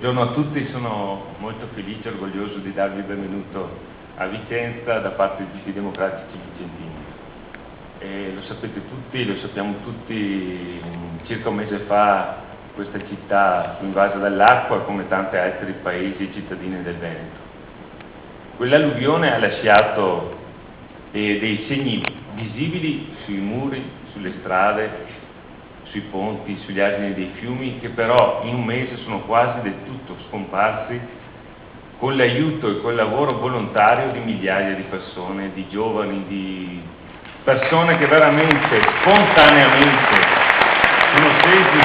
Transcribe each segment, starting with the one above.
Buongiorno a tutti, sono molto felice e orgoglioso di darvi il benvenuto a Vicenza da parte di tutti i democratici vicentini. Lo sapete tutti, lo sappiamo tutti, circa un mese fa questa città fu invasa dall'acqua come tanti altri paesi e cittadini del Veneto. Quell'alluvione ha lasciato dei segni visibili sui muri, sulle strade, sui ponti, sugli argini dei fiumi, che però in un mese sono quasi del tutto scomparsi con l'aiuto e col lavoro volontario di migliaia di persone, di giovani, di persone che veramente, spontaneamente sono scesi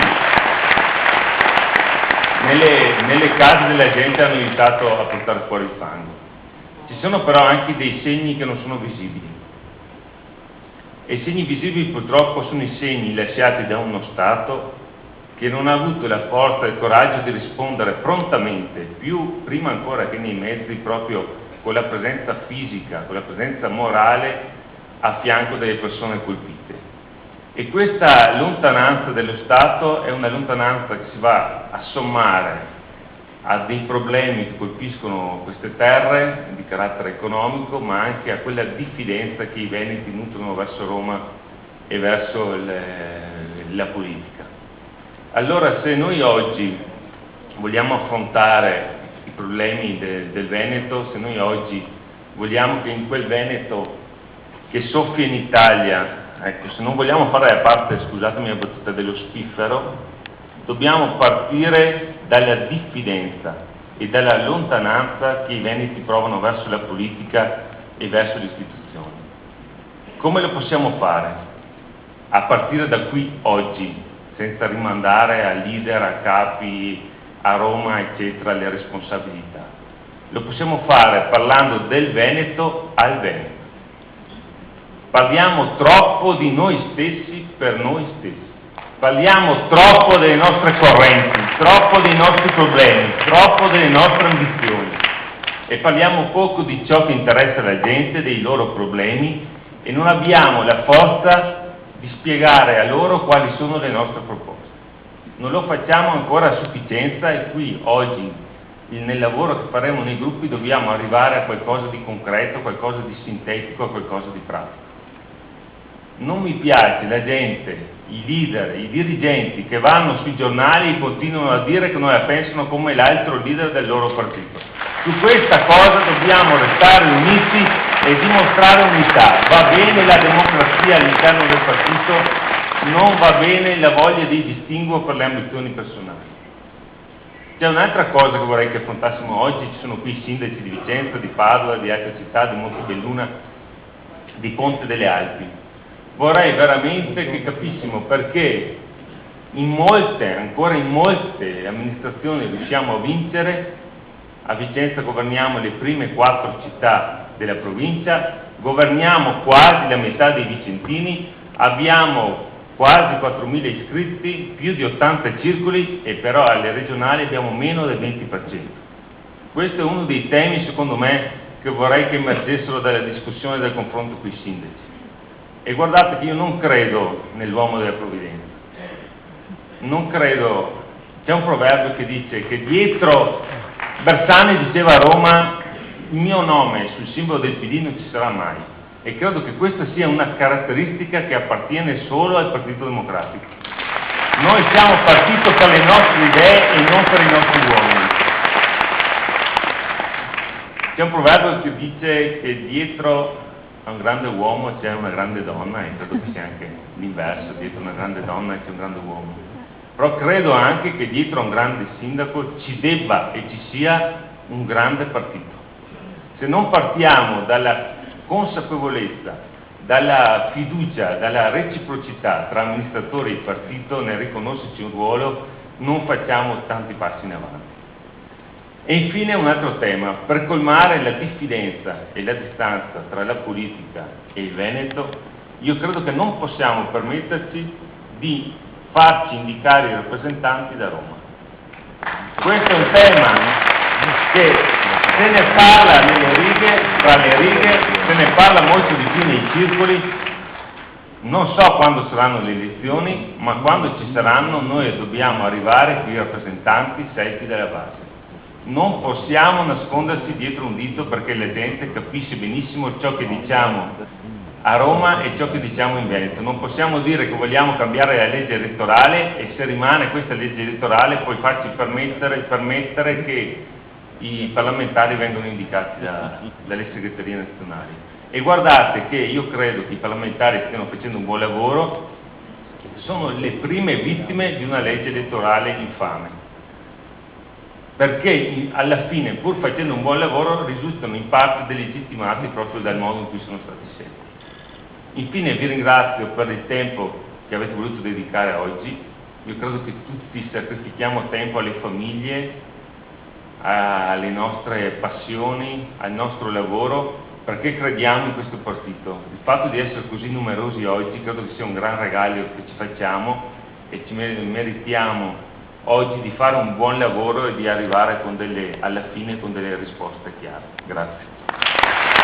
nelle case della gente e hanno aiutato a portare fuori il fango. Ci sono però anche dei segni che non sono visibili. E i segni visibili purtroppo sono i segni lasciati da uno Stato che non ha avuto la forza e il coraggio di rispondere prontamente, prima ancora che nei mezzi, proprio con la presenza fisica, con la presenza morale a fianco delle persone colpite. E questa lontananza dello Stato è una lontananza che si va a sommare a dei problemi che colpiscono queste terre di carattere economico, ma anche a quella diffidenza che i veneti nutrono verso Roma e verso la politica. Allora, se noi oggi vogliamo affrontare i problemi del Veneto, se noi oggi vogliamo che in quel Veneto che soffia in Italia, ecco, se non vogliamo fare la parte, scusatemi la battuta, dello spiffero, dobbiamo partire dalla diffidenza e dalla lontananza che i veneti provano verso la politica e verso le istituzioni. Come lo possiamo fare? A partire da qui oggi, senza rimandare a leader, a capi, a Roma, eccetera, le responsabilità. Lo possiamo fare parlando del Veneto al Veneto. Parliamo troppo di noi stessi per noi stessi. Parliamo troppo delle nostre correnti, troppo dei nostri problemi, troppo delle nostre ambizioni e parliamo poco di ciò che interessa la gente, dei loro problemi, e non abbiamo la forza di spiegare a loro quali sono le nostre proposte. Non lo facciamo ancora a sufficienza e qui oggi nel lavoro che faremo nei gruppi dobbiamo arrivare a qualcosa di concreto, qualcosa di sintetico, a qualcosa di pratico. Non mi piace la gente, i leader, i dirigenti che vanno sui giornali e continuano a dire che non la pensano come l'altro leader del loro partito. Su questa cosa dobbiamo restare uniti e dimostrare unità. Va bene la democrazia all'interno del partito, non va bene la voglia di distinguo per le ambizioni personali. C'è un'altra cosa che vorrei che affrontassimo oggi, ci sono qui i sindaci di Vicenza, di Padova, di altre città, di Montebelluna, di Ponte delle Alpi. Vorrei veramente che capissimo perché ancora in molte amministrazioni riusciamo a vincere. A Vicenza governiamo le prime 4 città della provincia, governiamo quasi la metà dei vicentini, abbiamo quasi 4.000 iscritti, più di 80 circoli e però alle regionali abbiamo meno del 20%. Questo è uno dei temi, secondo me, che vorrei che emergessero dalla discussione e dal confronto con i sindaci. E guardate che io non credo nell'uomo della provvidenza, non credo, c'è un proverbio che dice che dietro, Bersani diceva a Roma, il mio nome sul simbolo del PD non ci sarà mai, e credo che questa sia una caratteristica che appartiene solo al Partito Democratico. Noi siamo partito per le nostre idee e non per i nostri uomini. C'è un proverbio che dice che dietro a un grande uomo c'è una grande donna, e credo che sia anche l'inverso, dietro una grande donna c'è un grande uomo. Però credo anche che dietro a un grande sindaco ci debba e ci sia un grande partito. Se non partiamo dalla consapevolezza, dalla fiducia, dalla reciprocità tra amministratori e partito nel riconoscerci un ruolo, non facciamo tanti passi in avanti. E infine un altro tema, per colmare la diffidenza e la distanza tra la politica e il Veneto, io credo che non possiamo permetterci di farci indicare i rappresentanti da Roma. Questo è un tema che se ne parla nelle righe, tra le righe, se ne parla molto di più nei circoli. Non so quando saranno le elezioni, ma quando ci saranno noi dobbiamo arrivare qui rappresentanti scelti dalla base. Non possiamo nascondersi dietro un dito perché la gente capisce benissimo ciò che diciamo a Roma e ciò che diciamo in Veneto. Non possiamo dire che vogliamo cambiare la legge elettorale e se rimane questa legge elettorale poi farci permettere che i parlamentari vengano indicati dalle segreterie nazionali. E guardate che io credo che i parlamentari stiano facendo un buon lavoro, sono le prime vittime di una legge elettorale infame, perché alla fine, pur facendo un buon lavoro, risultano in parte delegittimati proprio dal modo in cui sono stati scelti. Infine vi ringrazio per il tempo che avete voluto dedicare oggi. Io credo che tutti sacrifichiamo tempo alle famiglie, alle nostre passioni, al nostro lavoro, perché crediamo in questo partito. Il fatto di essere così numerosi oggi credo che sia un gran regalo che ci facciamo e ci meritiamo oggi di fare un buon lavoro e di arrivare alla fine con delle risposte chiare. Grazie.